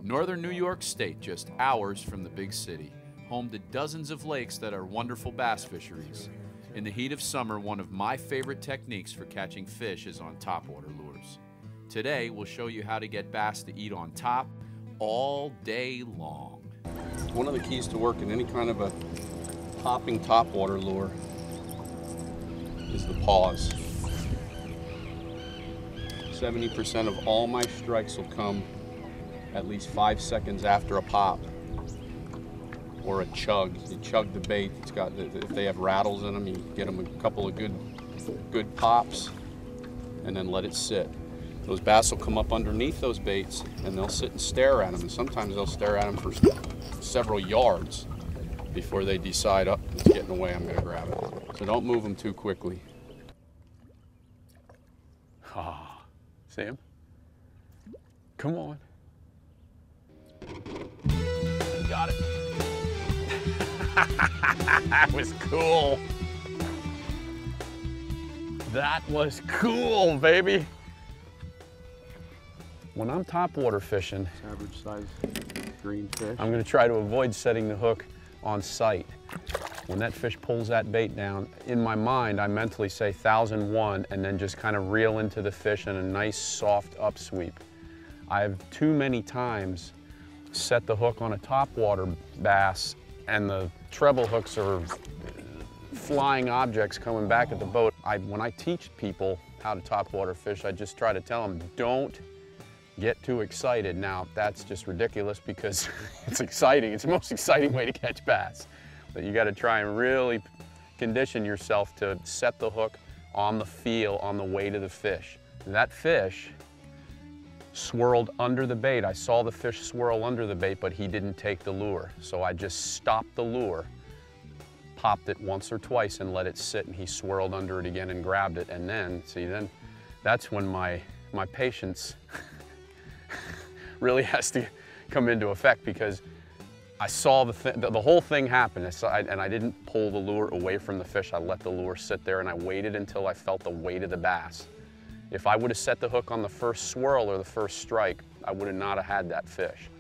Northern New York State, just hours from the big city, home to dozens of lakes that are wonderful bass fisheries. In the heat of summer, one of my favorite techniques for catching fish is on topwater lures. Today, we'll show you how to get bass to eat on top all day long. One of the keys to working any kind of a popping topwater lure is the pause. 70% of all my strikes will come at least 5 seconds after a pop or a chug. You chug the bait. It's got, if they have rattles in them, you get them a couple of good pops and then let it sit. Those bass will come up underneath those baits and they'll sit and stare at them. And sometimes they'll stare at them for several yards before they decide, oh, it's getting away, I'm going to grab it. So don't move them too quickly. Ah, see him? Come on. Got it. That was cool. That was cool, baby. When I'm topwater fishing, Average size green fish. I'm going to try to avoid setting the hook on sight. When that fish pulls that bait down, in my mind, I mentally say 1001 and then just kind of reel into the fish in a nice soft upsweep. I've too many times set the hook on a topwater bass and the treble hooks are flying objects coming back at the boat. When I teach people how to topwater fish, I just try to tell them, don't get too excited. Now, that's just ridiculous because it's exciting. It's the most exciting way to catch bass. But you got to try and really condition yourself to set the hook on the feel, on the way to the fish. That fish swirled under the bait. I saw the fish swirl under the bait, but he didn't take the lure. So I just stopped the lure, popped it once or twice and let it sit, and he swirled under it again and grabbed it. And then, see, then that's when my patience really has to come into effect, because I saw the whole thing happen, and I didn't pull the lure away from the fish. I let the lure sit there and I waited until I felt the weight of the bass. If I would have set the hook on the first swirl or the first strike, I would have not have had that fish.